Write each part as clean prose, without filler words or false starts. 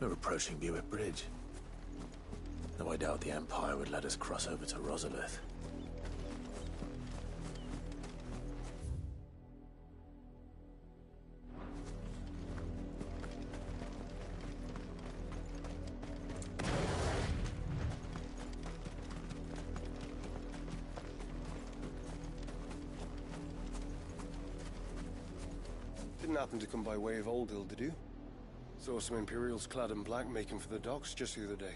We're approaching Buick Bridge. Though I doubt the Empire would let us cross over to Rosalith. Didn't happen to come by way of Oldhill, did you? Saw some Imperials clad in black making for the docks just the other day.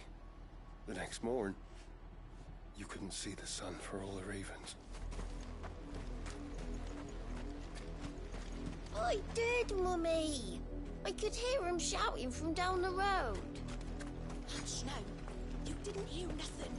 The next morn, you couldn't see the sun for all the ravens. I did, Mummy. I could hear him shouting from down the road. Hush, no. You didn't hear nothing.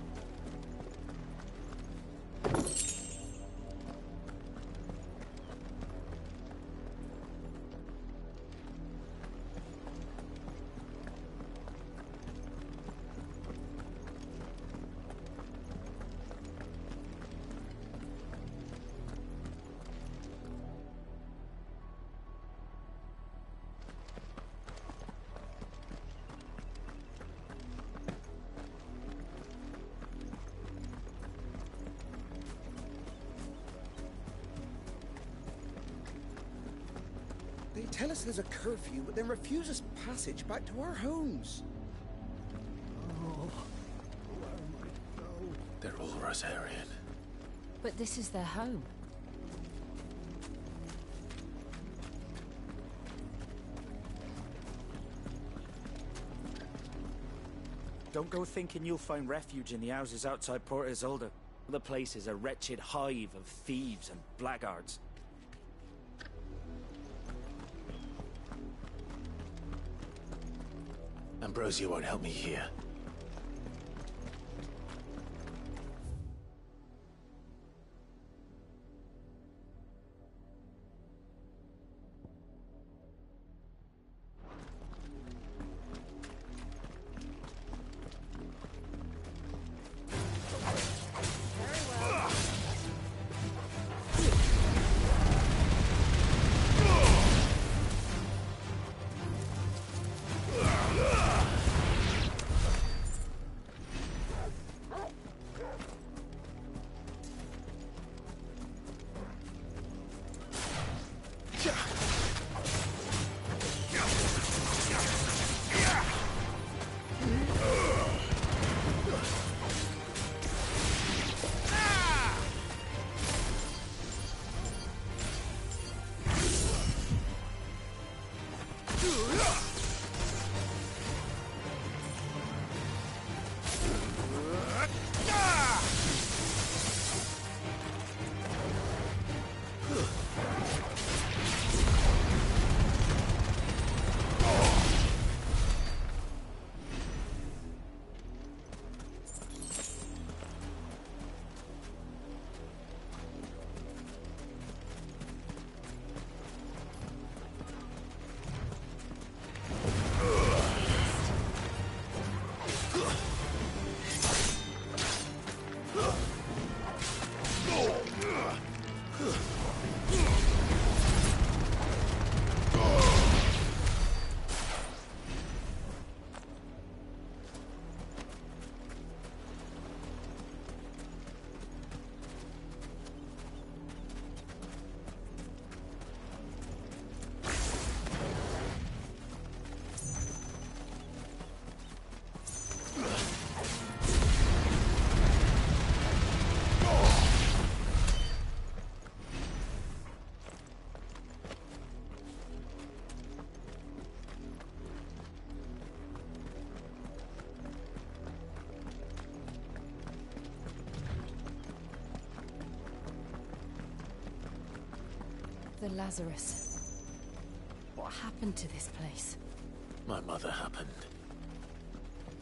They tell us there's a curfew, but then refuse us passage back to our homes. Oh, where might I go? They're all Rosarian. But this is their home. Don't go thinking you'll find refuge in the houses outside Port Isolde. The place is a wretched hive of thieves and blackguards. Ambrosia won't help me here. The Lazarus. What happened to this place? My mother happened.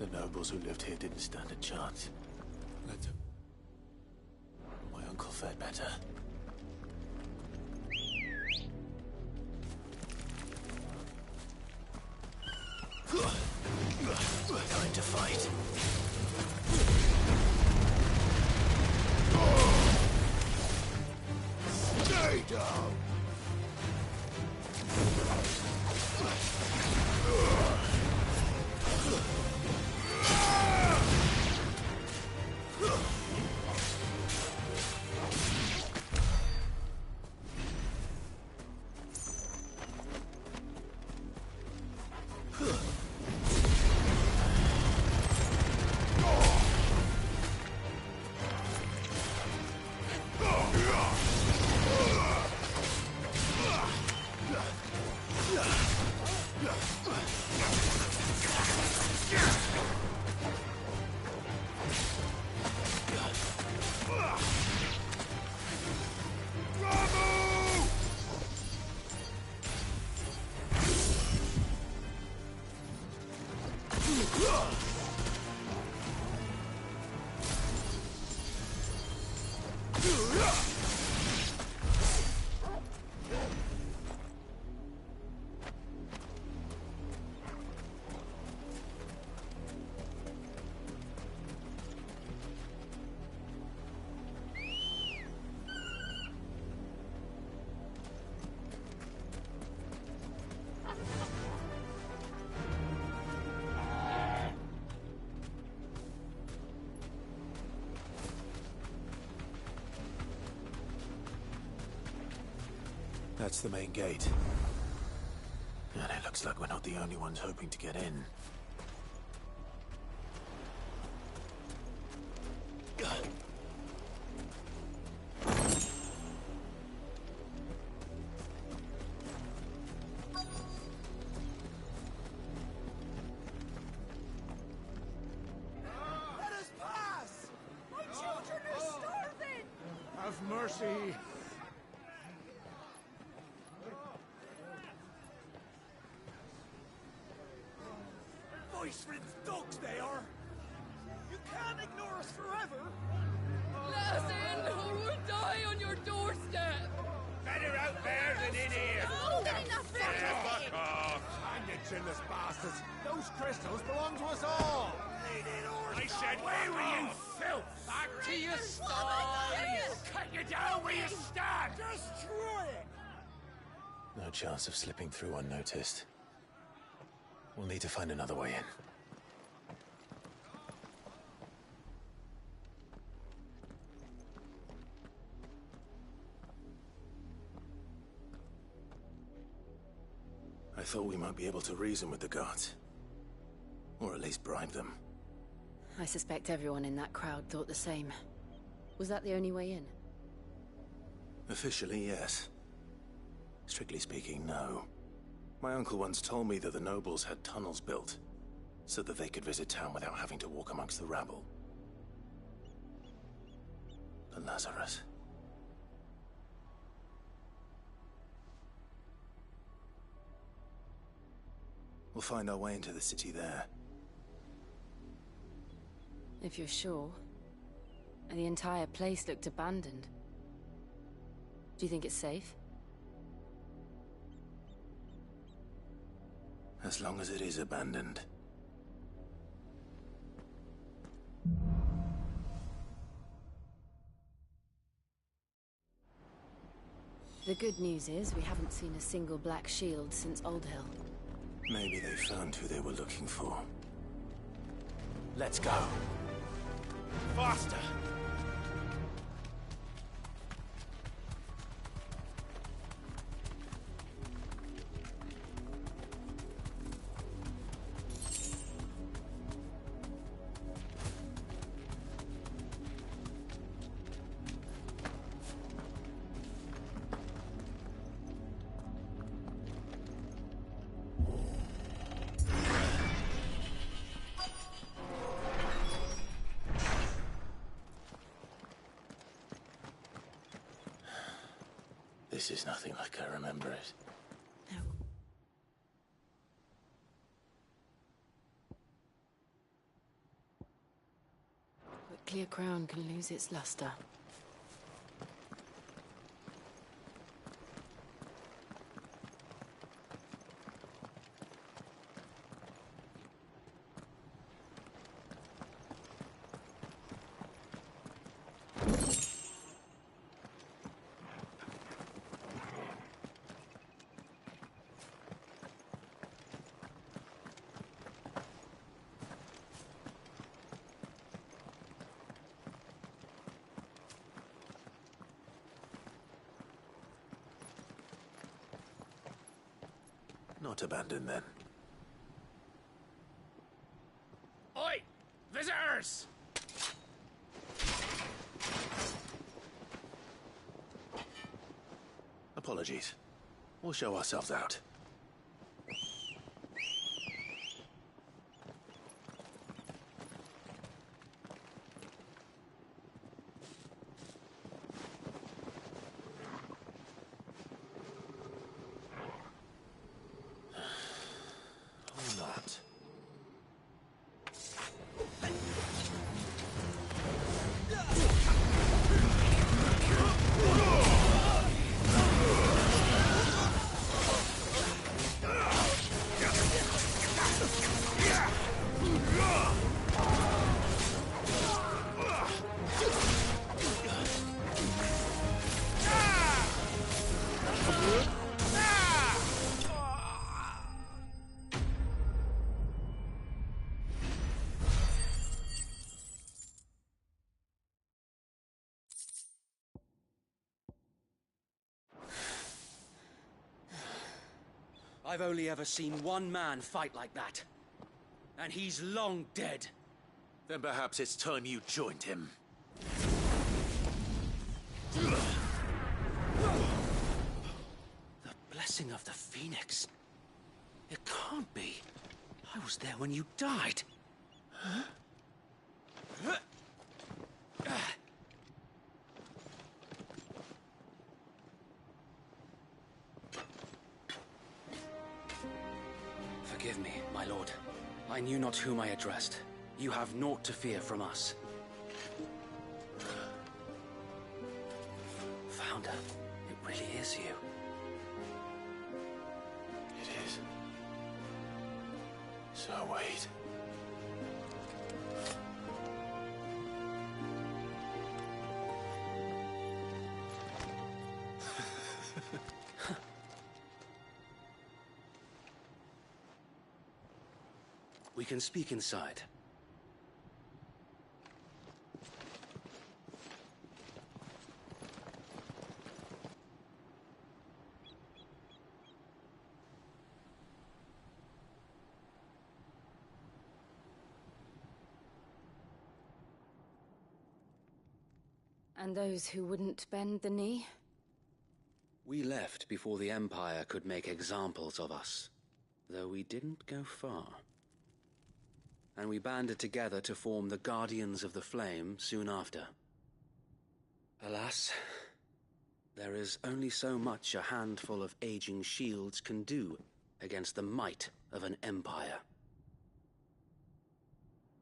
The nobles who lived here didn't stand a chance. My uncle fared better. Time to fight. Stay down! That's the main gate. And it looks like we're not the only ones hoping to get in. Let us pass! My children are starving! Have mercy! Voice-ridden dogs they are! You can't ignore us forever! Let us in, or we'll die on your doorstep! Better out there than in here! Oh, enough for Fuck off! Hang you chinless bastards! Those crystals belong to us all! I said, away with you, filth! Back to your stall! Cut you down where you stand! Destroy it! No chance of slipping through unnoticed. We'll need to find another way in. I thought we might be able to reason with the guards. Or at least bribe them. I suspect everyone in that crowd thought the same. Was that the only way in? Officially, yes. Strictly speaking, no. My uncle once told me that the nobles had tunnels built, so that they could visit town without having to walk amongst the rabble. The Lazarus. We'll find our way into the city there. If you're sure. The entire place looked abandoned. Do you think it's safe? As long as it is abandoned. The good news is we haven't seen a single black shield since Old Hill. Maybe they found who they were looking for. Let's go. Faster! This is nothing like I remember it. No. But clear crown can lose its luster. Not abandoned then. Oi! Visitors! Apologies. We'll show ourselves out. Or not. I've only ever seen one man fight like that. And he's long dead. Then perhaps it's time you joined him. The blessing of the Phoenix. It can't be. I was there when you died. Huh? Forgive me, my lord. I knew not whom I addressed. You have naught to fear from us. Founder, it really is you. It is. So wait. We can speak inside. And those who wouldn't bend the knee? We left before the Empire could make examples of us, though we didn't go far. And we banded together to form the Guardians of the Flame soon after. Alas, there is only so much a handful of aging shields can do against the might of an empire.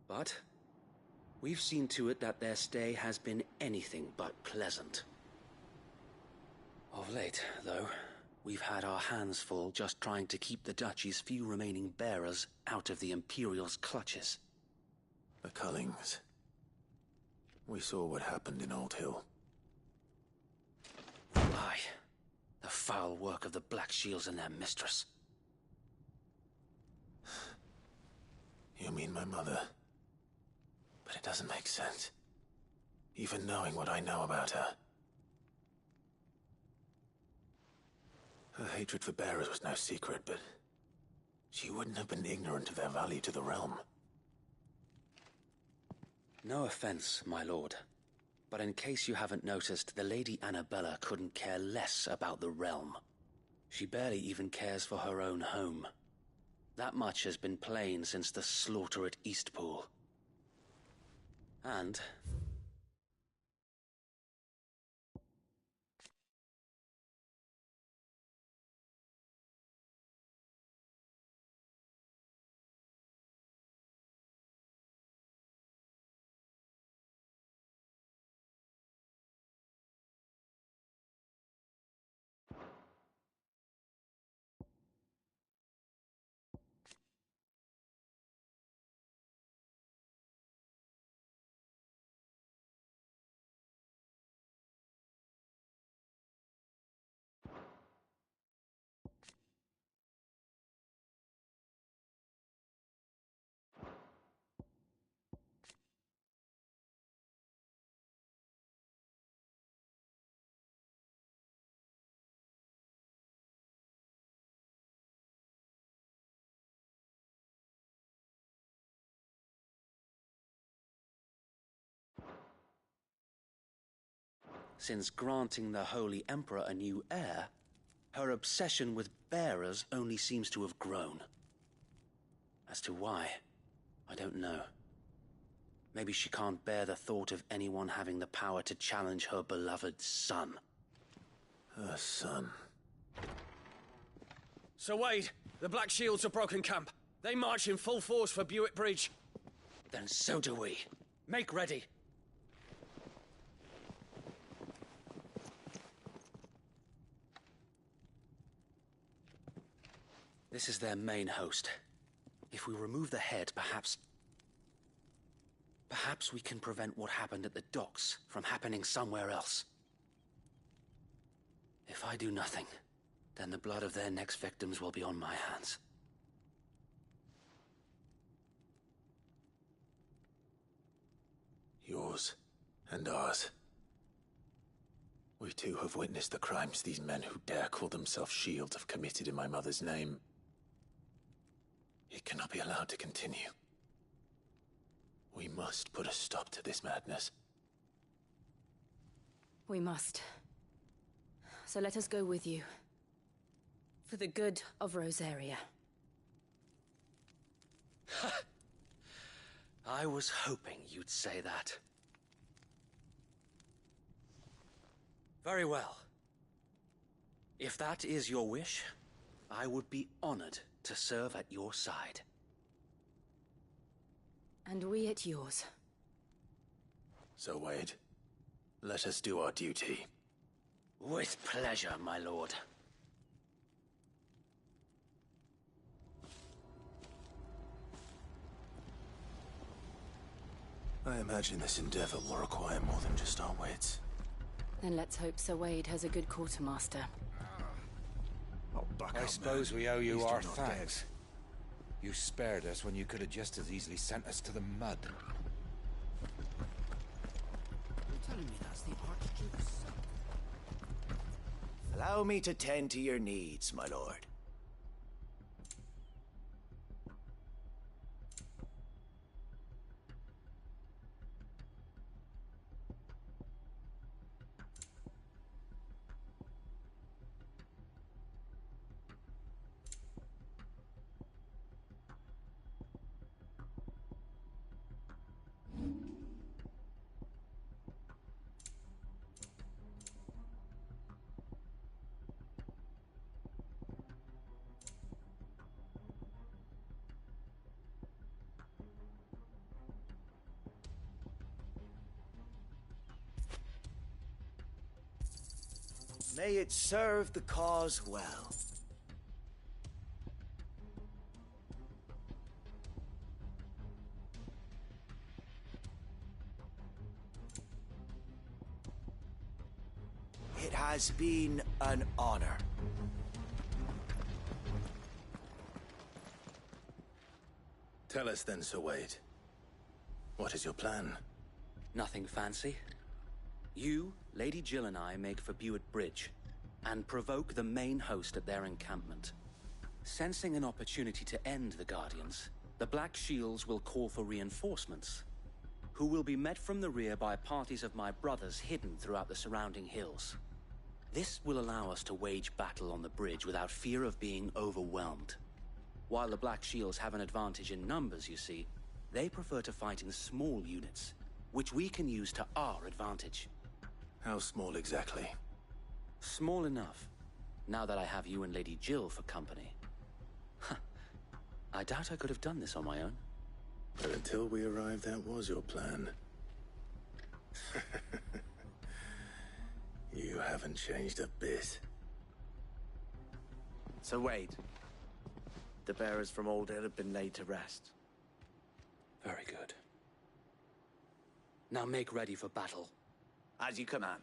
But we've seen to it that their stay has been anything but pleasant. Of late, though, we've had our hands full just trying to keep the Duchy's few remaining bearers out of the Imperial's clutches. The Cullings. We saw what happened in Old Hill. Aye. The foul work of the Black Shields and their mistress. You mean my mother? But it doesn't make sense. Even knowing what I know about her. Her hatred for bearers was no secret, but she wouldn't have been ignorant of their value to the realm. No offense, my lord, but in case you haven't noticed, the Lady Annabella couldn't care less about the realm. She barely even cares for her own home. That much has been plain since the slaughter at Eastpool. And since granting the Holy Emperor a new heir, her obsession with bearers only seems to have grown. As to why, I don't know. Maybe she can't bear the thought of anyone having the power to challenge her beloved son. Her son. Sir Wade, the Black Shields have broken camp. They march in full force for Buick Bridge. Then so do we. Make ready. This is their main host. If we remove the head, perhaps we can prevent what happened at the docks from happening somewhere else. If I do nothing, then the blood of their next victims will be on my hands. Yours and ours. We too have witnessed the crimes these men who dare call themselves shields have committed in my mother's name. It cannot be allowed to continue. We must put a stop to this madness. We must. So let us go with you. For the good of Rosaria. I was hoping you'd say that. Very well. If that is your wish, I would be honored to serve at your side. And we at yours. So, Wade, let us do our duty. With pleasure, my lord. I imagine this endeavor will require more than just our wits. Then let's hope Sir Wade has a good quartermaster. I suppose we owe you our thanks. You spared us when you could have just as easily sent us to the mud. You're telling me that's the Archduke's son? Allow me to tend to your needs, my lord. May it serve the cause well. It has been an honor. Tell us then, Sir Wade. What is your plan? Nothing fancy. You, Lady Jill and I make for Buett Bridge, and provoke the main host at their encampment. Sensing an opportunity to end the Guardians, the Black Shields will call for reinforcements, who will be met from the rear by parties of my brothers hidden throughout the surrounding hills. This will allow us to wage battle on the bridge without fear of being overwhelmed. While the Black Shields have an advantage in numbers, you see, they prefer to fight in small units, which we can use to our advantage. How small exactly? Small enough, now that I have you and Lady Jill for company. I doubt I could have done this on my own. But until we arrived, that was your plan. You haven't changed a bit. So Wade, the bearers from Old Hill have been laid to rest. Very good. Now make ready for battle. As you command.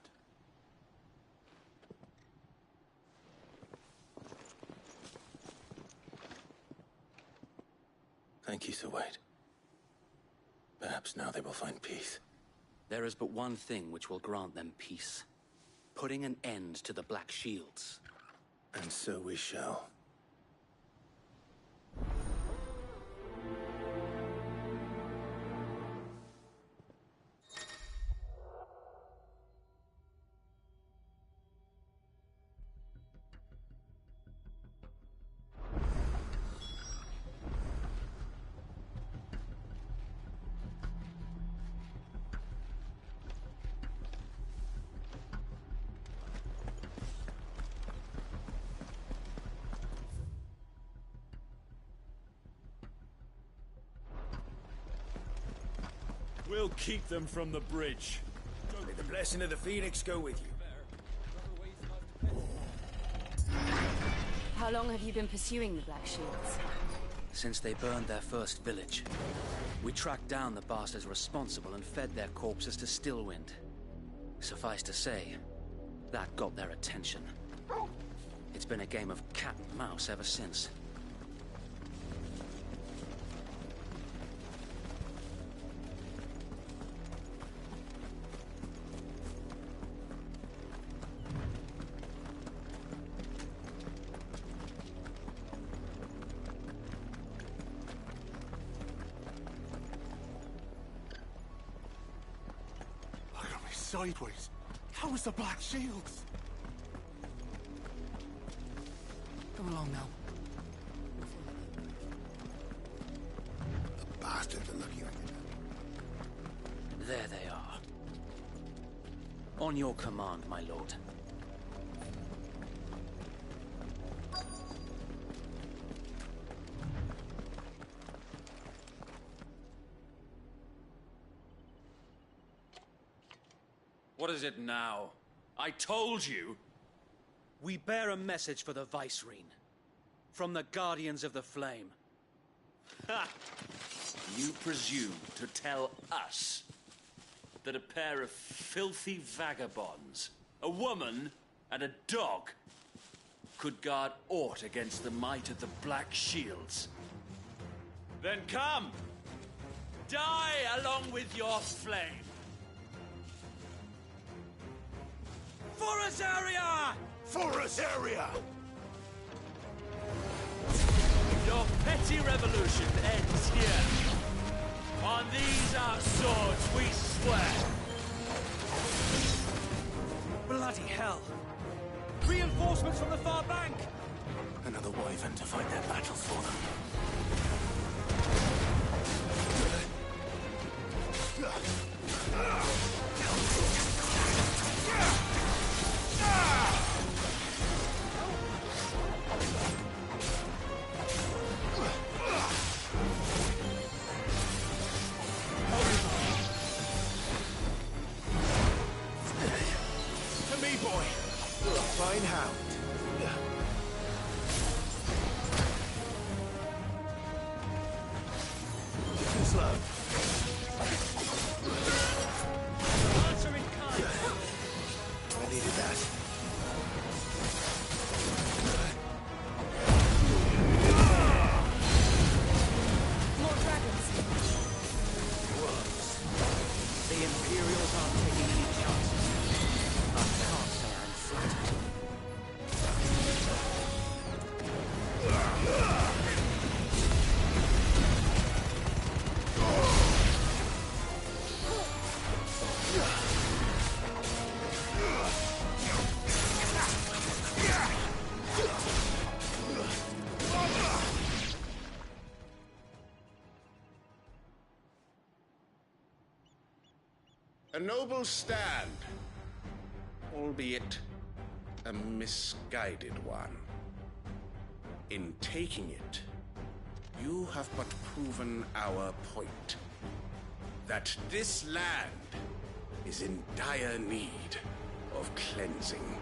Thank you, Sir Wade. Perhaps now they will find peace. There is but one thing which will grant them peace. Putting an end to the Black Shields. And so we shall. We'll keep them from the bridge. May the blessing of the Phoenix go with you. How long have you been pursuing the Black Shields? Since they burned their first village. We tracked down the bastards responsible and fed their corpses to Stillwind. Suffice to say, that got their attention. It's been a game of cat and mouse ever since. sideways. How was the Black Shields? Come along now. The bastards are lucky I did that. There they are. On your command, my lord. What is it now? I told you! We bear a message for the Vicereine. From the Guardians of the Flame. Ha! You presume to tell us that a pair of filthy vagabonds, a woman and a dog, could guard aught against the might of the Black Shields? Then come! Die along with your flame! For Azaria! For Azaria! Your petty revolution ends here. On these our swords we swear. Bloody hell! Reinforcements from the far bank! Another wyvern to fight their battle for them. To me, boy. Fine hound. Too slow. Answer in kind! I needed that. More dragons! The Imperials aren't taking any chances. I can't say I'm flattered. A noble stand, albeit a misguided one. In taking it, you have but proven our point. That this land is in dire need of cleansing.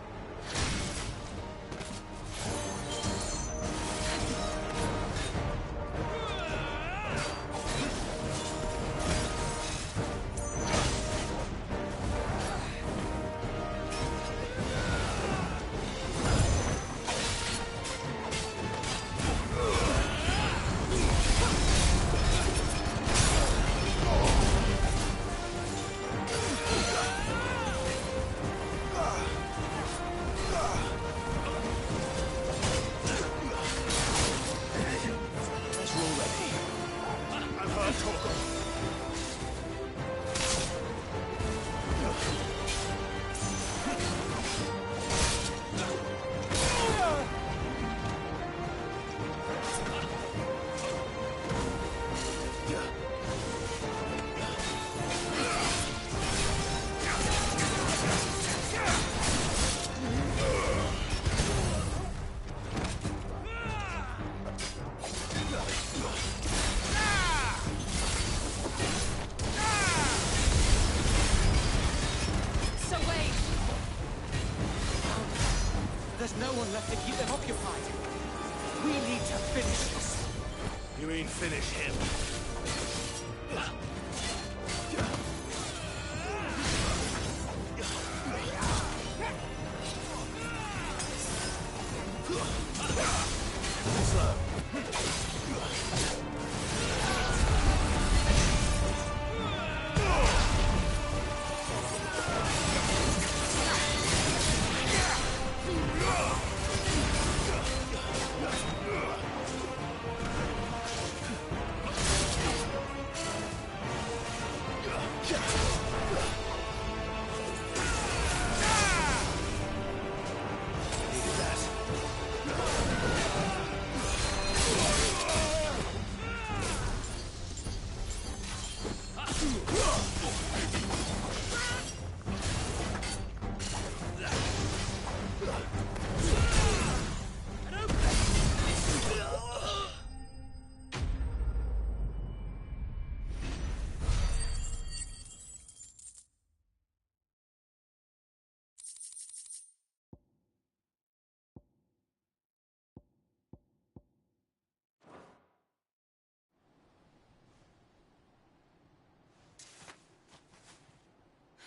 There's no one left to keep them occupied. We need to finish this. You mean finish him? Slow.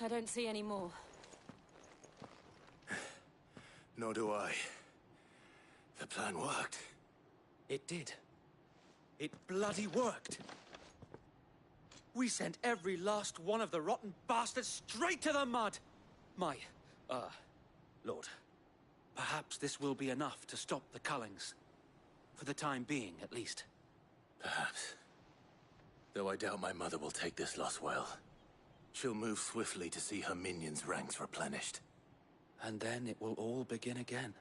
I don't see any more. Nor do I. The plan worked. It did. It bloody worked. We sent every last one of the rotten bastards straight to the mud! My, Lord, perhaps this will be enough to stop the Cullings. For the time being, at least. Perhaps. Though I doubt my mother will take this loss well. She'll move swiftly to see her minions' ranks replenished. And then it will all begin again.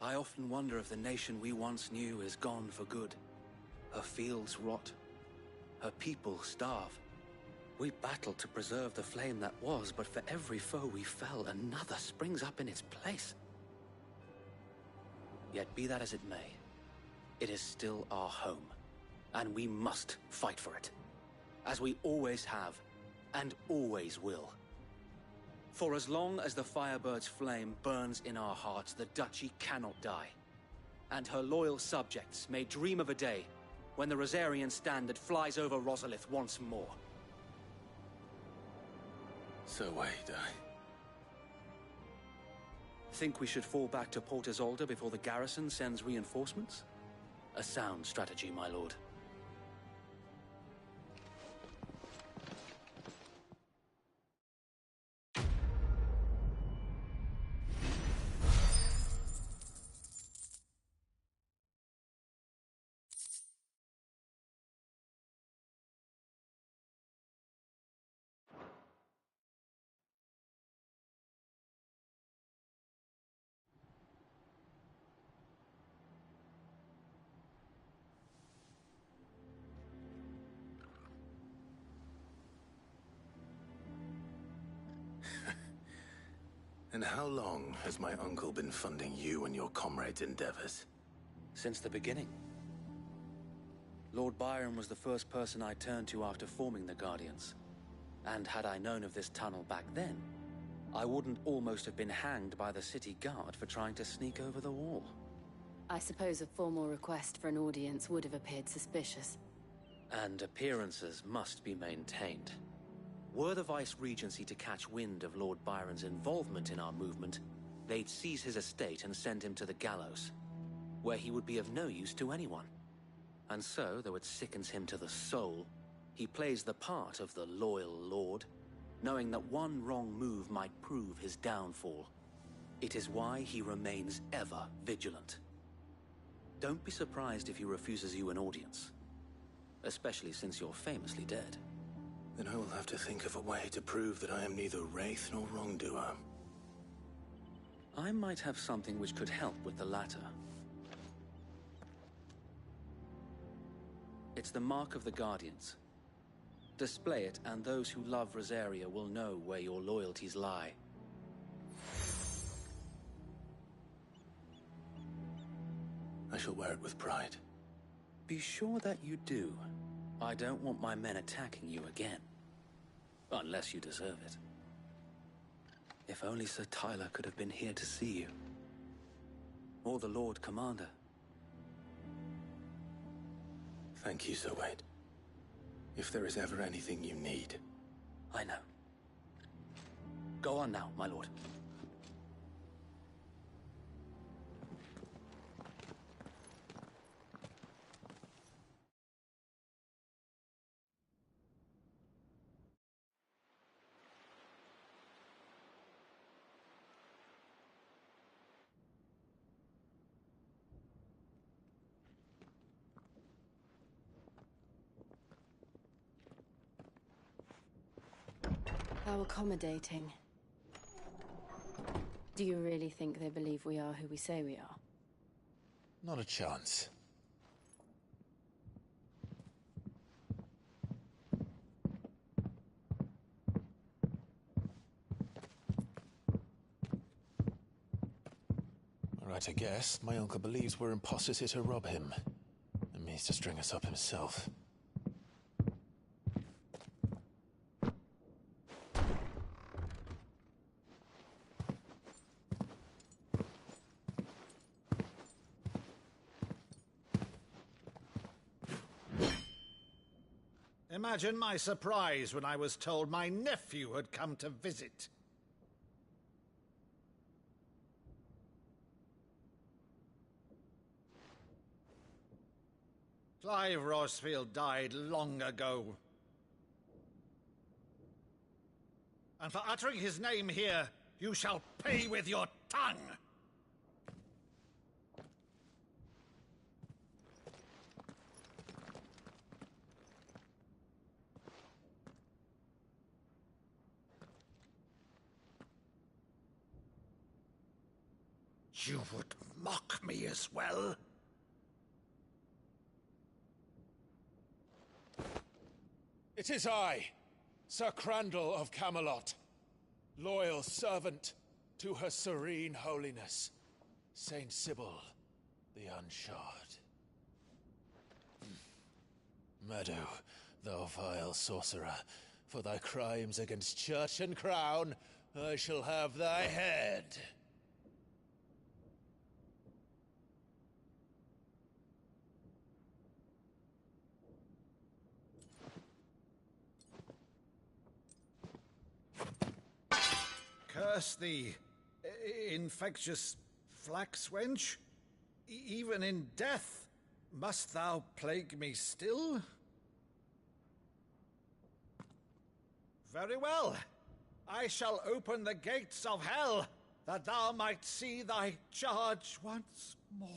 I often wonder if the nation we once knew is gone for good. Her fields rot. Her people starve. We battled to preserve the flame that was, but for every foe we fell, another springs up in its place. Yet be that as it may, it is still our home, and we must fight for it, as we always have, and always will. For as long as the Firebird's flame burns in our hearts, the Duchy cannot die. And her loyal subjects may dream of a day when the Rosarian standard flies over Rosalith once more. So wait, Think we should fall back to Port Isolde before the garrison sends reinforcements? A sound strategy, my lord. And how long has my uncle been funding you and your comrades' endeavors? Since the beginning. Lord Byron was the first person I turned to after forming the Guardians. And had I known of this tunnel back then, I wouldn't almost have been hanged by the city guard for trying to sneak over the wall. I suppose a formal request for an audience would have appeared suspicious. And appearances must be maintained. Were the Vice-Regency to catch wind of Lord Byron's involvement in our movement, they'd seize his estate and send him to the gallows, where he would be of no use to anyone. And so, though it sickens him to the soul, he plays the part of the loyal lord, knowing that one wrong move might prove his downfall. It is why he remains ever vigilant. Don't be surprised if he refuses you an audience, especially since you're famously dead. Then I will have to think of a way to prove that I am neither wraith nor wrongdoer. I might have something which could help with the latter. It's the mark of the Guardians. Display it, and those who love Rosaria will know where your loyalties lie. I shall wear it with pride. Be sure that you do. I don't want my men attacking you again. Unless you deserve it. If only Sir Tyler could have been here to see you. Or the Lord Commander. Thank you, Sir Wade. If there is ever anything you need. I know. Go on now, my lord. How accommodating. Do you really think they believe we are who we say we are? Not a chance. Right, I guess. My uncle believes we're imposters here to rob him. And means to string us up himself. imagine my surprise when I was told my nephew had come to visit. Clive Rosefield died long ago. And for uttering his name here, you shall pay with your tongue! You would mock me as well? It is I, Sir Crandall of Camelot, loyal servant to Her Serene Holiness, Saint Sybil the Unshod. Meadow, thou vile sorcerer, for thy crimes against church and crown, I shall have thy head. Curse thee, infectious flax wench. Even in death, must thou plague me still? Very well. I shall open the gates of hell, that thou might see thy charge once more.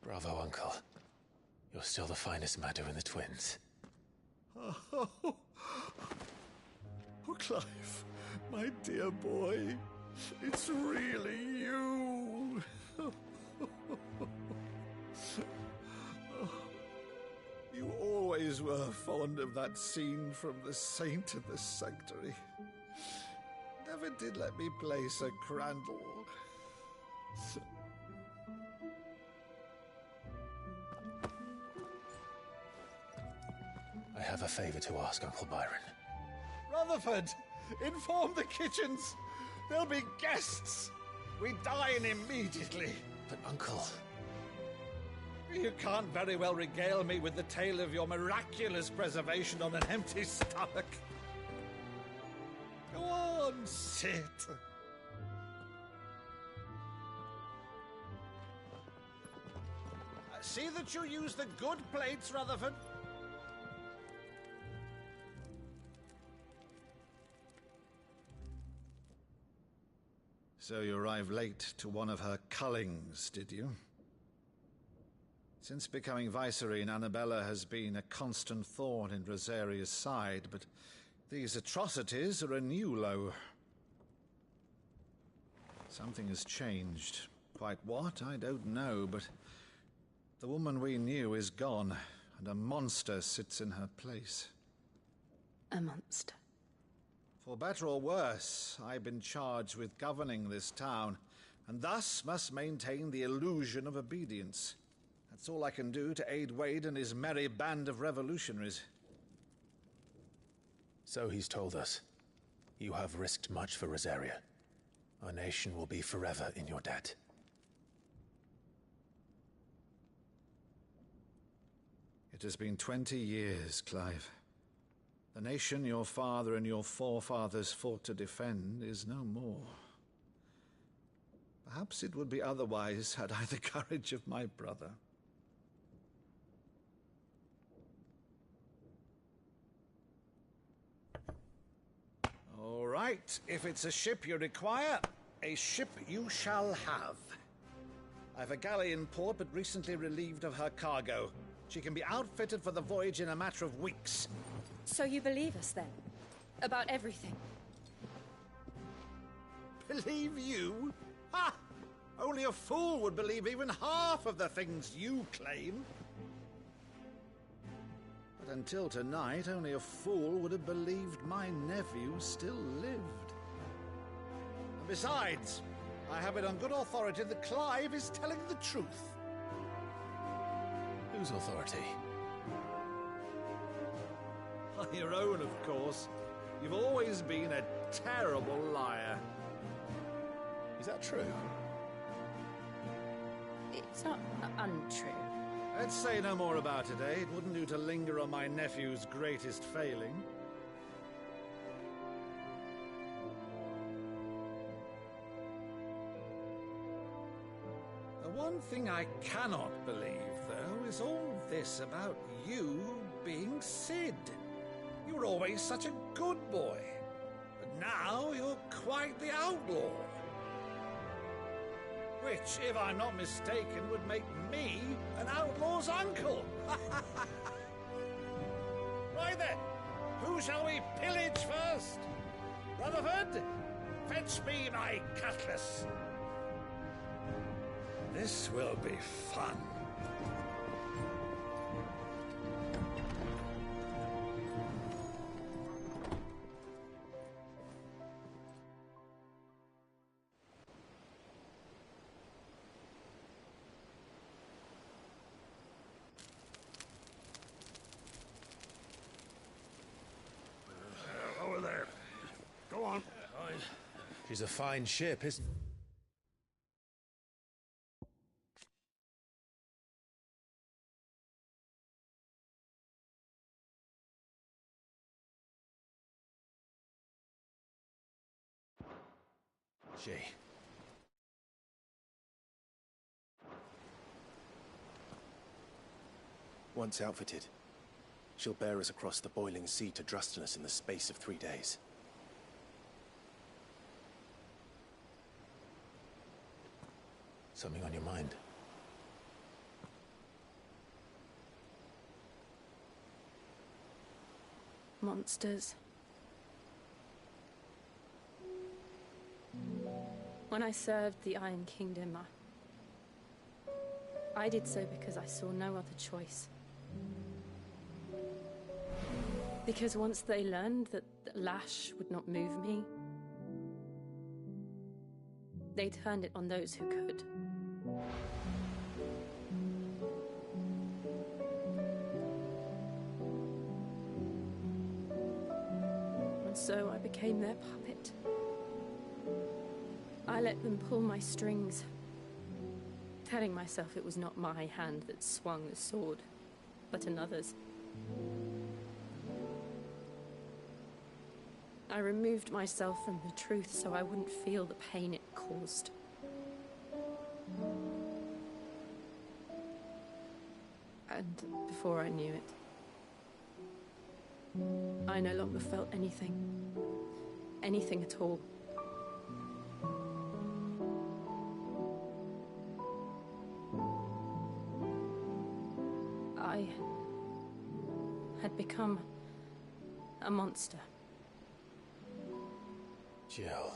Bravo, Uncle. You're still the finest Meadow in the twins. Oh, Clive, my dear boy, it's really you. You always were fond of that scene from The Saint in the Sanctuary. Never did let me play Sir Crandall. I have a favor to ask, Uncle Byron. Rutherford, inform the kitchens. There'll be guests. We dine immediately. But, Uncle... You can't very well regale me with the tale of your miraculous preservation on an empty stomach. Go on, sit. See that you use the good plates, Rutherford. So you arrived late to one of her cullings, did you? Since becoming Vicereine, Annabella has been a constant thorn in Rosaria's side, but these atrocities are a new low. Something has changed. Quite what, I don't know, but the woman we knew is gone, and a monster sits in her place. A monster? For better or worse, I've been charged with governing this town, and thus must maintain the illusion of obedience. That's all I can do to aid Wade and his merry band of revolutionaries. So he's told us. You have risked much for Rosaria. Our nation will be forever in your debt. It has been 20 years, Clive. The nation your father and your forefathers fought to defend is no more. Perhaps it would be otherwise had I the courage of my brother. All right, if it's a ship you require, a ship you shall have. I've a galley in port, but recently relieved of her cargo. She can be outfitted for the voyage in a matter of weeks. So you believe us, then? About everything? Believe you? Ha! Only a fool would believe even half of the things you claim. But until tonight, only a fool would have believed my nephew still lived. And besides, I have it on good authority that Clive is telling the truth. Whose authority? Your own, of course. You've always been a terrible liar. Is that true? It's not untrue. Let's say no more about it, eh? It wouldn't do to linger on my nephew's greatest failing. The one thing I cannot believe, though, is all this about you being Sid. You were always such a good boy, but now you're quite the outlaw. Which, if I'm not mistaken, would make me an outlaw's uncle. Right then, who shall we pillage first? Rutherford, fetch me my cutlass. This will be fun. Over there. Go on. She's a fine ship, isn't... she? Once outfitted, she'll bear us across the boiling sea to Drustenus in the space of 3 days. Something on your mind? Monsters. When I served the Iron Kingdom, I did so because I saw no other choice. Because once they learned that Lash would not move me, they turned it on those who could. And so I became their puppet. I let them pull my strings, telling myself it was not my hand that swung the sword, but another's. I removed myself from the truth so I wouldn't feel the pain it caused. And before I knew it, I no longer felt anything. Anything at all. I had become a monster. Jill.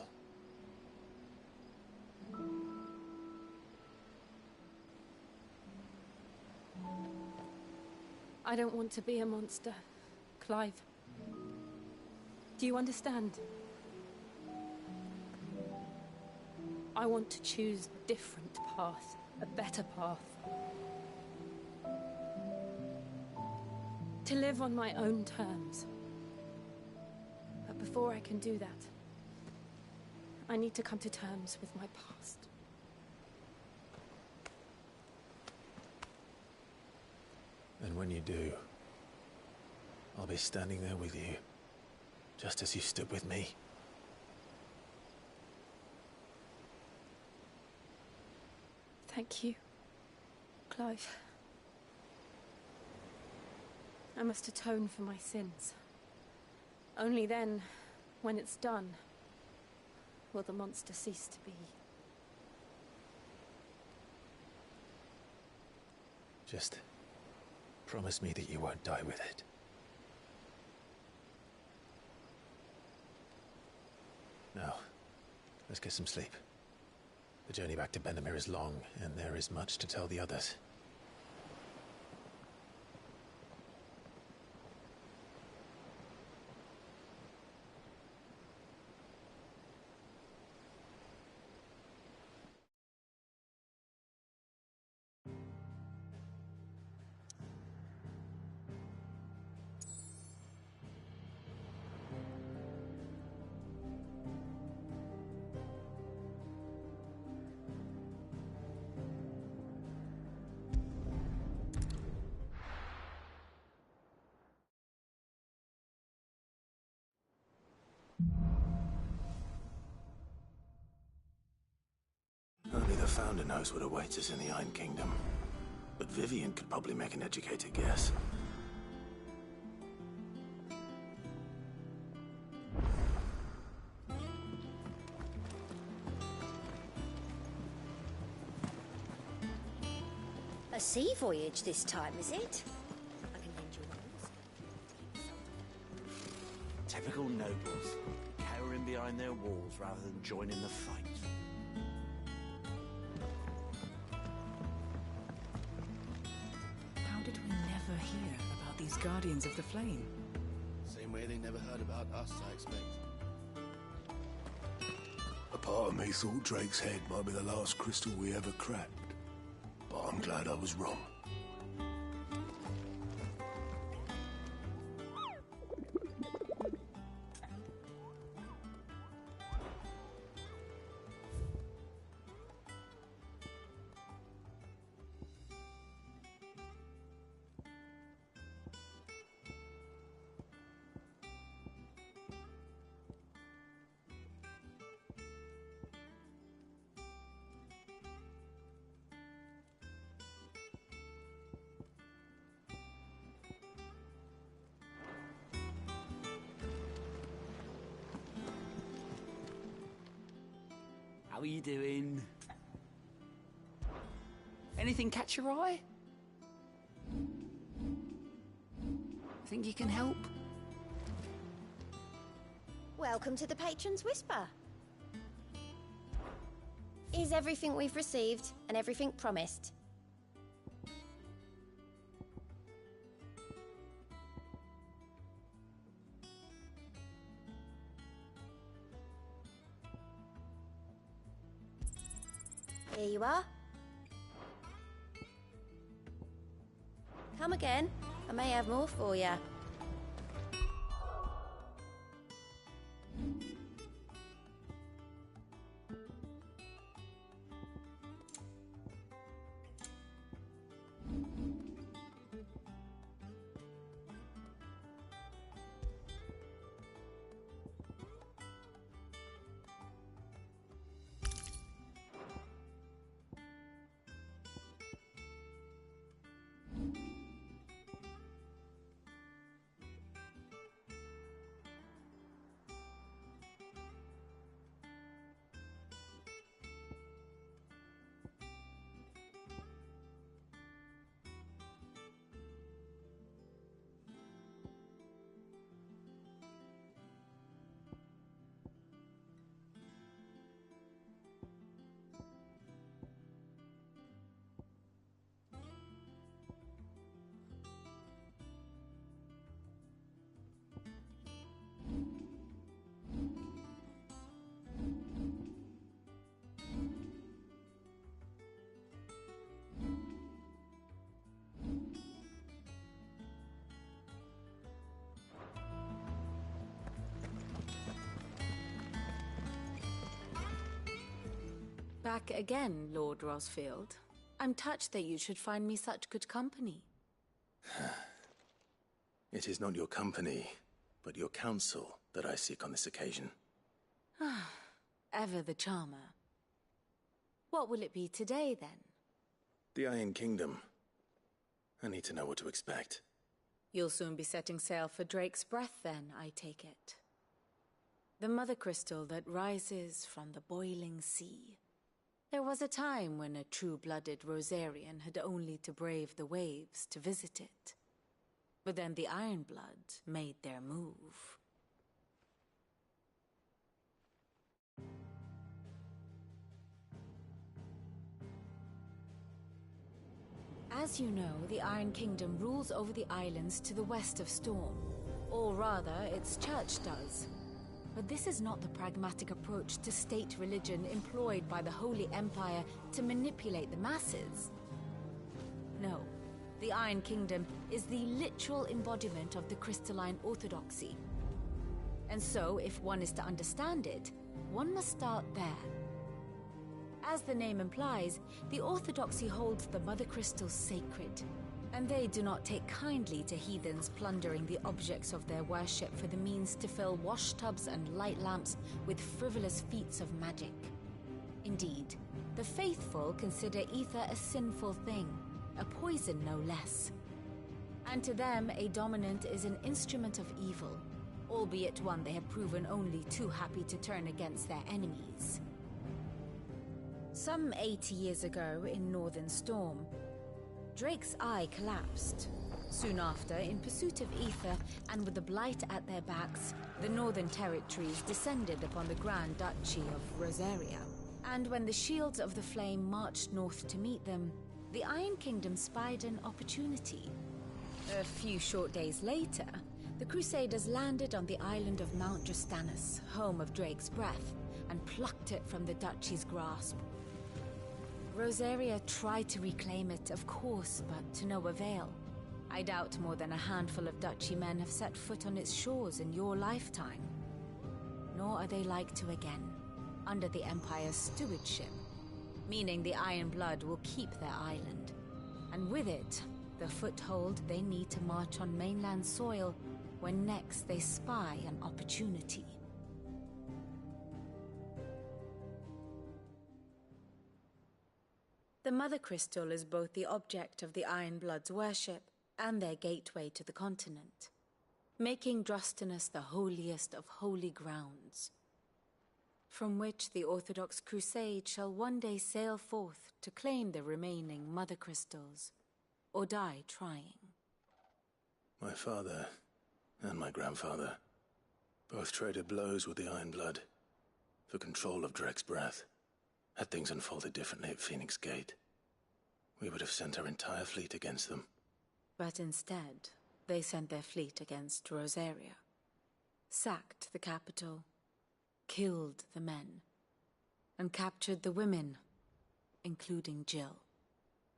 I don't want to be a monster, Clive. Do you understand? I want to choose a different path, a better path. To live on my own terms. But before I can do that, I need to come to terms with my past. And when you do, I'll be standing there with you, just as you stood with me. Thank you, Clive. I must atone for my sins. Only then, when it's done, will the monster cease to be. Just promise me that you won't die with it. Now, let's get some sleep. The journey back to Benamir is long, and there is much to tell the others. Founder knows what awaits us in the Iron Kingdom, but Vivian could probably make an educated guess. A sea voyage this time, is it? I can lend you ones. Typical nobles, cowering behind their walls rather than joining the fight. How did we never hear about these Guardians of the Flame? Same way they never heard about us, I expect. A part of me thought Drake's head might be the last crystal we ever cracked. But I'm glad I was wrong. How are you doing? Anything catch your eye? Think you can help? Welcome to the Patron's Whisper. Is everything we've received and everything promised? Here you are. Come again. I may have more for you. Back again, Lord Rosfield. I'm touched that you should find me such good company. It is not your company, but your counsel that I seek on this occasion. Ever the charmer. What will it be today, then? The Iron Kingdom. I need to know what to expect. You'll soon be setting sail for Drake's Breath, then, I take it. The mother crystal that rises from the boiling sea. There was a time when a true-blooded Rosarian had only to brave the waves to visit it. But then the Ironblood made their move. As you know, the Iron Kingdom rules over the islands to the west of Storm. Or rather, its church does. But this is not the pragmatic approach to state religion employed by the Holy Empire to manipulate the masses. No, the Iron Kingdom is the literal embodiment of the crystalline orthodoxy. And so, if one is to understand it, one must start there. As the name implies, the orthodoxy holds the Mother Crystals sacred, and they do not take kindly to heathens plundering the objects of their worship for the means to fill washtubs and light lamps with frivolous feats of magic. Indeed, The faithful consider ether a sinful thing, a poison no less. And to them, a dominant is an instrument of evil, albeit one they have proven only too happy to turn against their enemies. Some 80 years ago in Northern Storm, Drake's eye collapsed. Soon after, in pursuit of ether and with the Blight at their backs, the Northern Territories descended upon the Grand Duchy of Rosaria. And when the Shields of the Flame marched north to meet them, the Iron Kingdom spied an opportunity. A few short days later, the Crusaders landed on the island of Mount Justanus, home of Drake's breath, and plucked it from the Duchy's grasp. Rosaria tried to reclaim it, of course, but to no avail. I doubt more than a handful of Duchy men have set foot on its shores in your lifetime. Nor are they like to again, under the Empire's stewardship, meaning the Iron Blood will keep their island. And with it, the foothold they need to march on mainland soil when next they spy an opportunity. The Mother Crystal is both the object of the Iron Blood's worship and their gateway to the continent, making Drostanus the holiest of holy grounds, from which the Orthodox Crusade shall one day sail forth to claim the remaining Mother Crystals, or die trying. My father and my grandfather both traded blows with the Iron Blood for control of Drake's breath. Had things unfolded differently at Phoenix Gate, we would have sent our entire fleet against them. But instead, they sent their fleet against Rosaria, sacked the capital, killed the men, and captured the women, including Jill.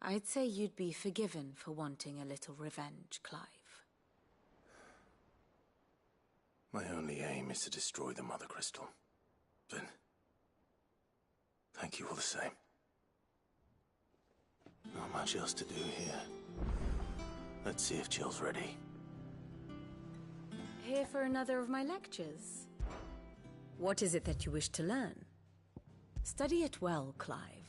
I'd say you'd be forgiven for wanting a little revenge, Clive. My only aim is to destroy the Mother Crystal. But thank you all the same. Not much else to do here. Let's see if Jill's ready. Here for another of my lectures? What is it that you wish to learn? Study it well, Clive.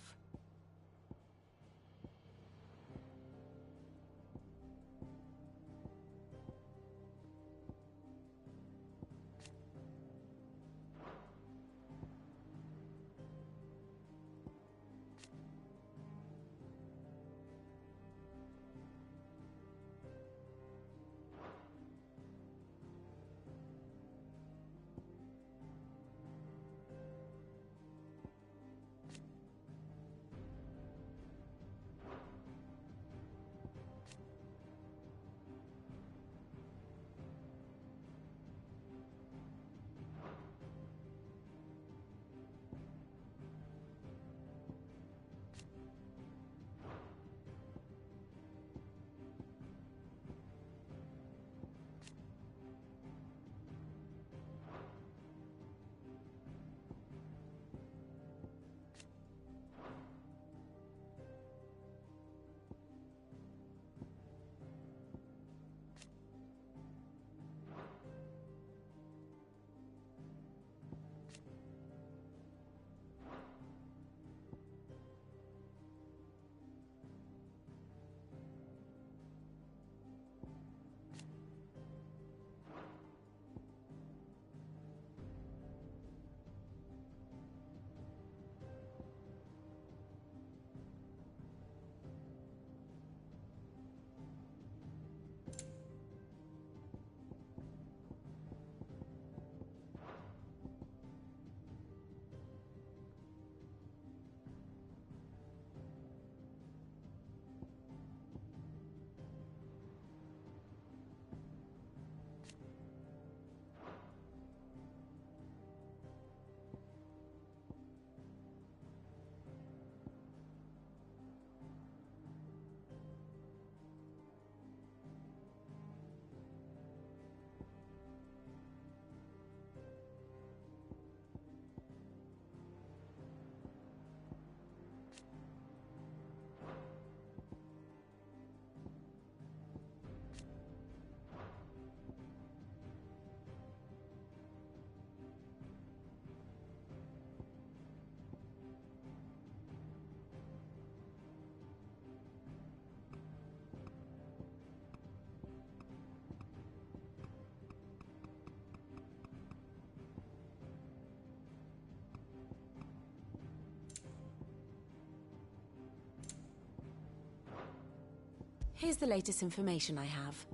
Here's the latest information I have.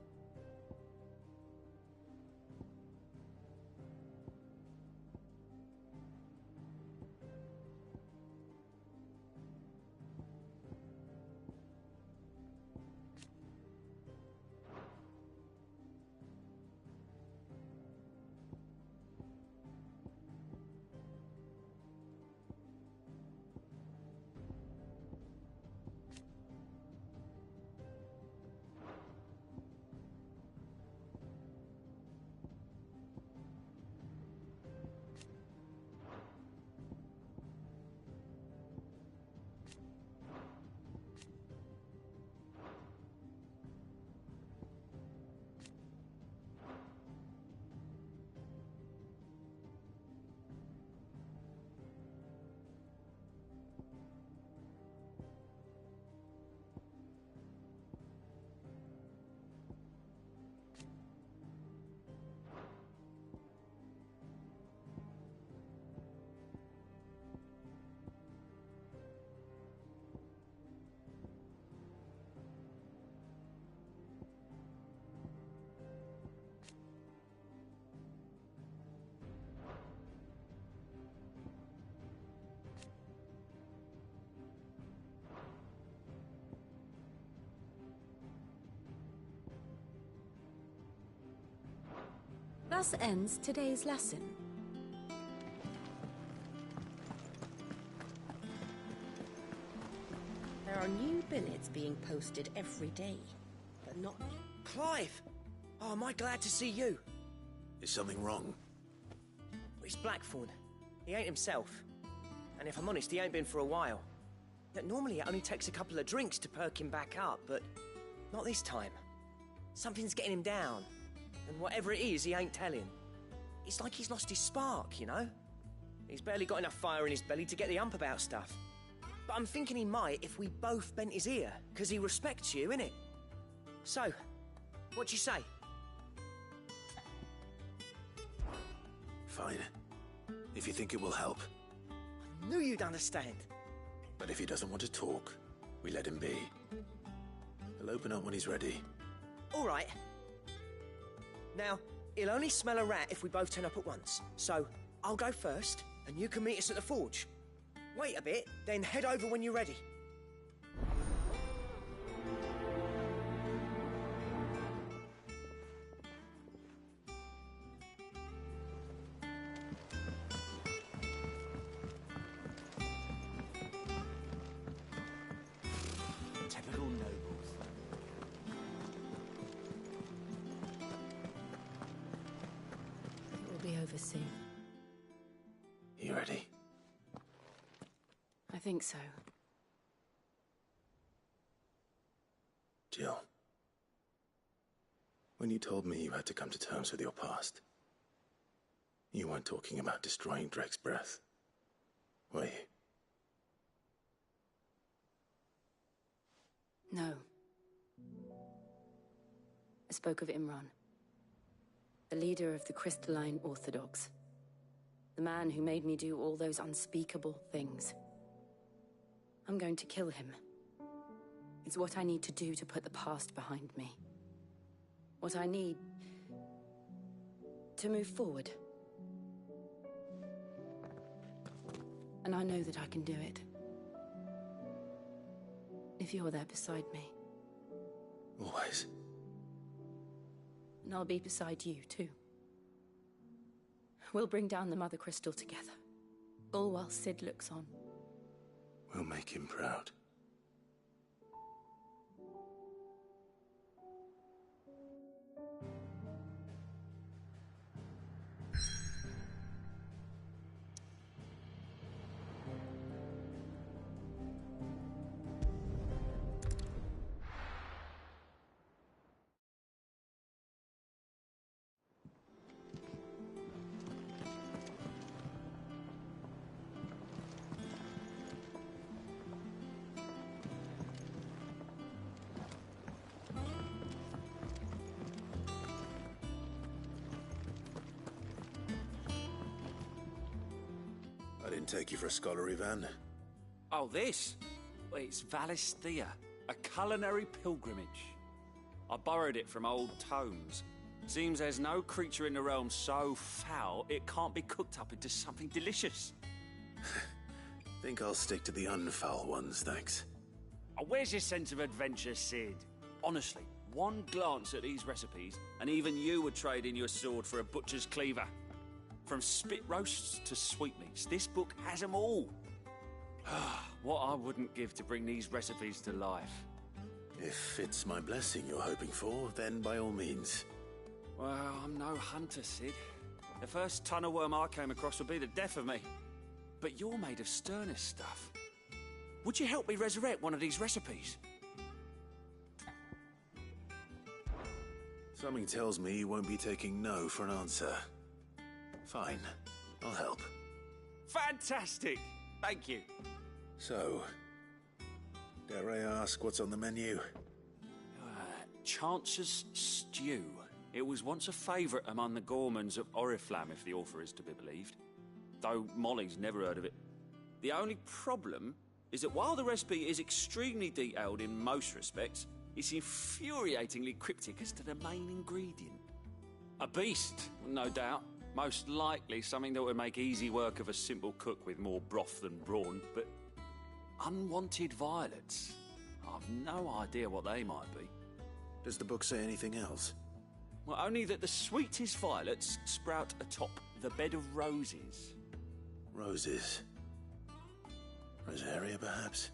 Thus ends today's lesson. There are new billets being posted every day, but not... Clive! Oh, am I glad to see you? Is something wrong? It's Blackthorn. He ain't himself. And if I'm honest, he ain't been for a while. Yet normally it only takes a couple of drinks to perk him back up, but not this time. Something's getting him down. And whatever it is, he ain't telling. It's like he's lost his spark, you know? He's barely got enough fire in his belly to get the ump about stuff. But I'm thinking he might if we both bent his ear, because he respects you, innit? So, what you say? Fine. If you think it will help. I knew you'd understand. But if he doesn't want to talk, we let him be. He'll open up when he's ready. All right. Now, he'll only smell a rat if we both turn up at once. So, I'll go first, and you can meet us at the forge. Wait a bit, then head over when you're ready. Typical nobles. It will be over soon. You ready? I think so. Jill. When you told me you had to come to terms with your past, you weren't talking about destroying Drake's breath, were you? No. I spoke of Imran, the leader of the Crystalline Orthodox. The man who made me do all those unspeakable things. I'm going to kill him. It's what I need to do to put the past behind me. What I need to move forward. And I know that I can do it. If you're there beside me. Always. And I'll be beside you, too. We'll bring down the Mother Crystal together. All while Sid looks on. We'll make him proud. I didn't take you for a scholarly van. Oh, this? Well, it's Valisthea, a culinary pilgrimage. I borrowed it from old tomes. Seems there's no creature in the realm so foul it can't be cooked up into something delicious. Think I'll stick to the unfoul ones, thanks. Oh, where's your sense of adventure, Sid? Honestly, one glance at these recipes, and even you would trade in your sword for a butcher's cleaver. From spit roasts to sweetmeats, this book has them all. What I wouldn't give to bring these recipes to life. If it's my blessing you're hoping for, then by all means. Well, I'm no hunter, Sid. The first ton of worm I came across would be the death of me. But you're made of sterner stuff. Would you help me resurrect one of these recipes? Something tells me you won't be taking no for an answer. Fine, I'll help. Fantastic! Thank you. So, dare I ask what's on the menu? Chance's Stew. It was once a favourite among the gourmands of Oriflamme, if the author is to be believed. Though Molly's never heard of it. The only problem is that while the recipe is extremely detailed in most respects, it's infuriatingly cryptic as to the main ingredient. A beast, no doubt. Most likely something that would make easy work of a simple cook with more broth than brawn, but unwanted violets. I've no idea what they might be. Does the book say anything else? Well, only that the sweetest violets sprout atop the bed of roses. Roses. Rosaria, perhaps?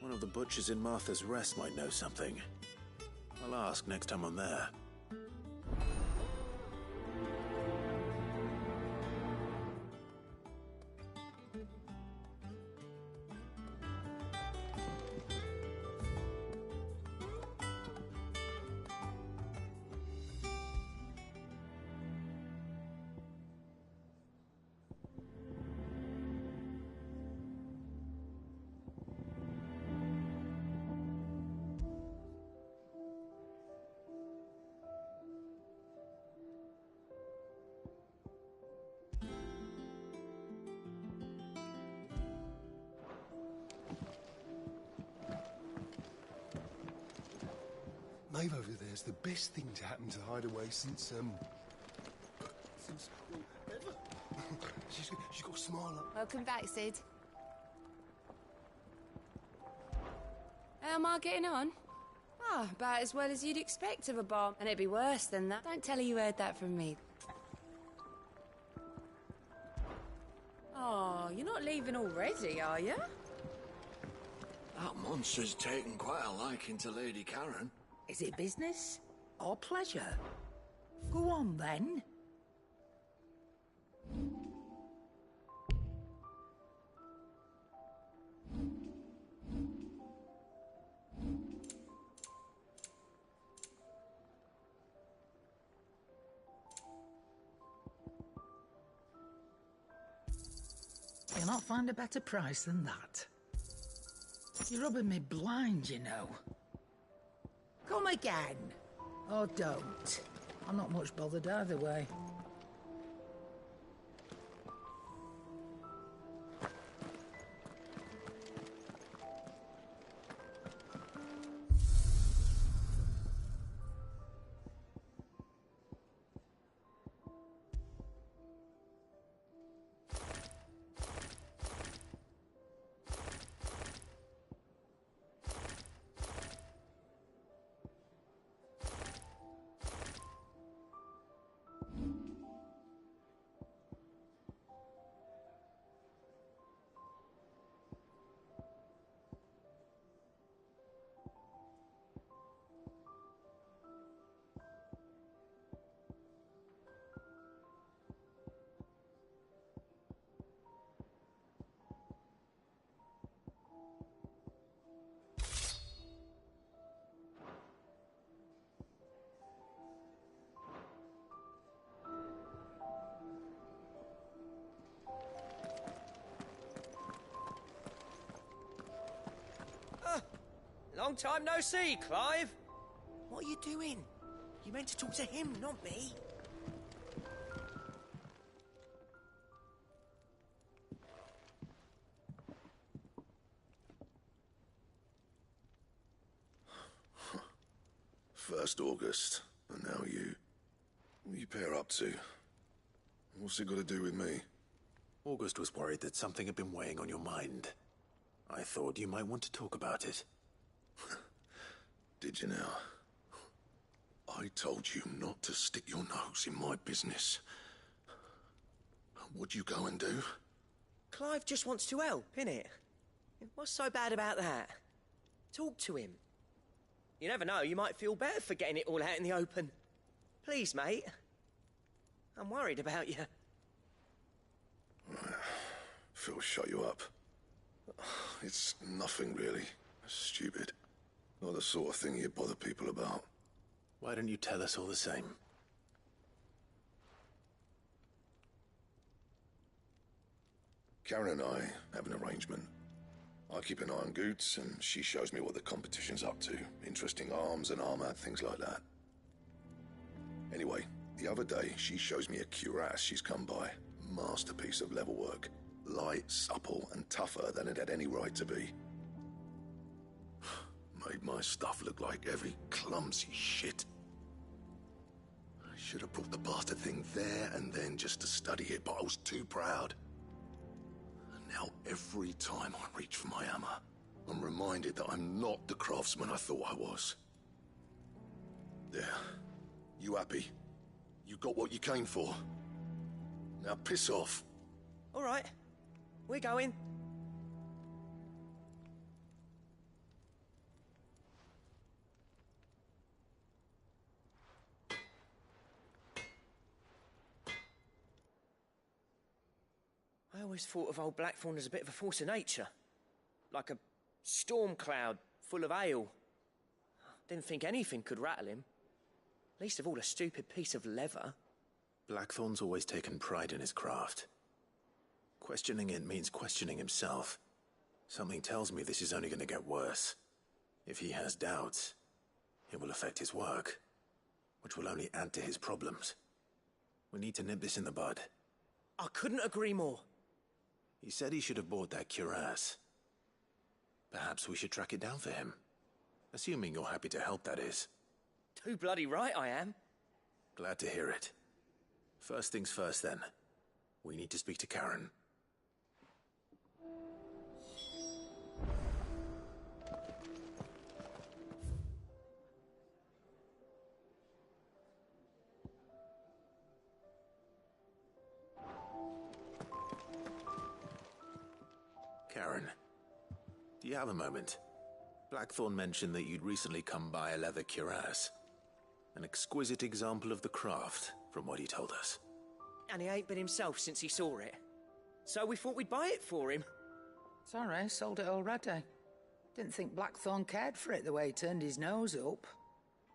One of the butchers in Martha's Rest might know something. I'll ask next time I'm there. Maeve over there's the best thing to happen to Hideaway since ever. she's got a smile up. Welcome back, Sid. How am I getting on? Ah, about as well as you'd expect of a bomb. And it'd be worse than that. Don't tell her you heard that from me. Oh, you're not leaving already, are you? That monster's taken quite a liking to Lady Karen. Is it business or pleasure? Go on, then. You'll not find a better price than that. You're rubbing me blind, you know. Come again. Or don't. I'm not much bothered either way. Long time no see, Clive. What are you doing? You meant to talk to him, not me. First First August, and now you. What are you pair up to? What's it got to do with me? August was worried that something had been weighing on your mind. I thought you might want to talk about it. Did you now? I told you not to stick your nose in my business. What'd you go and do? Clive just wants to help, innit? What's so bad about that? Talk to him. You never know, you might feel better for getting it all out in the open. Please, mate. I'm worried about you. Phil shut you up. It's nothing really. Stupid. Not the sort of thing you bother people about. Why don't you tell us all the same? Karen and I have an arrangement. I keep an eye on Goots, and she shows me what the competition's up to. Interesting arms and armor, things like that. Anyway, the other day, she shows me a cuirass she's come by. Masterpiece of level work. Light, supple, and tougher than it had any right to be. Made my stuff look like heavy, clumsy shit. I should have brought the bastard thing there and then just to study it, but I was too proud. And now every time I reach for my hammer, I'm reminded that I'm not the craftsman I thought I was. There. You happy? You got what you came for? Now piss off. All right. We're going. I always thought of old Blackthorn as a bit of a force of nature. Like a storm cloud full of ale. Didn't think anything could rattle him. Least of all a stupid piece of leather. Blackthorn's always taken pride in his craft. Questioning it means questioning himself. Something tells me this is only going to get worse. If he has doubts, it will affect his work, which will only add to his problems. We need to nip this in the bud. I couldn't agree more. He said he should have bought that cuirass. Perhaps we should track it down for him. Assuming you're happy to help, that is. Too bloody right I am. Glad to hear it. First things first, then. We need to speak to Karen. Karen, do you have a moment? Blackthorn mentioned that you'd recently come by a leather cuirass. An exquisite example of the craft, from what he told us. And he ain't been himself since he saw it. So we thought we'd buy it for him. Sorry, sold it already. Didn't think Blackthorn cared for it the way he turned his nose up.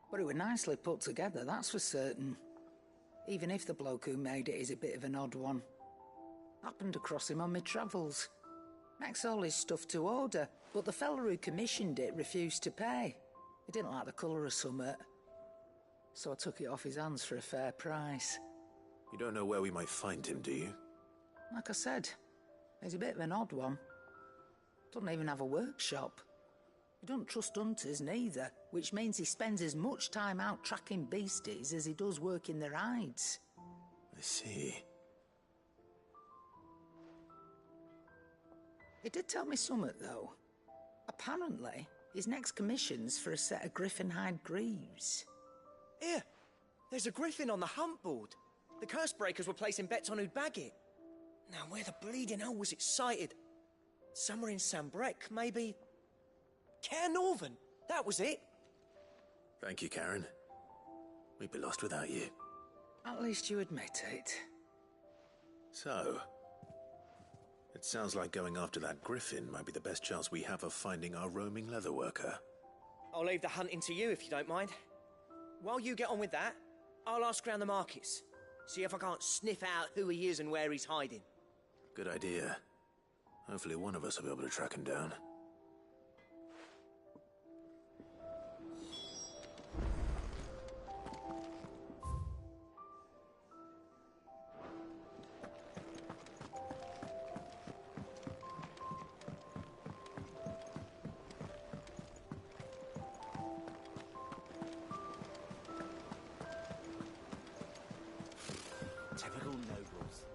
But it was nicely put together, that's for certain. Even if the bloke who made it is a bit of an odd one. Happened across him on my travels. Makes all his stuff to order, but the fella who commissioned it refused to pay. He didn't like the colour of summit. So I took it off his hands for a fair price. You don't know where we might find him, do you? Like I said, he's a bit of an odd one. Doesn't even have a workshop. He doesn't trust hunters neither, which means he spends as much time out tracking beasties as he does working their hides. I see. He did tell me something, though. Apparently, his next commission's for a set of griffin hide greaves. Here, there's a griffin on the hunt board. The curse breakers were placing bets on who'd bag it. Now, where the bleeding hell was it sighted? Somewhere in Sambrec, maybe? Care Northern, that was it. Thank you, Karen. We'd be lost without you. At least you admit it. So, it sounds like going after that griffin might be the best chance we have of finding our roaming leatherworker. I'll leave the hunting to you if you don't mind. While you get on with that, I'll ask around the markets. See if I can't sniff out who he is and where he's hiding. Good idea. Hopefully one of us will be able to track him down. Typical nobles.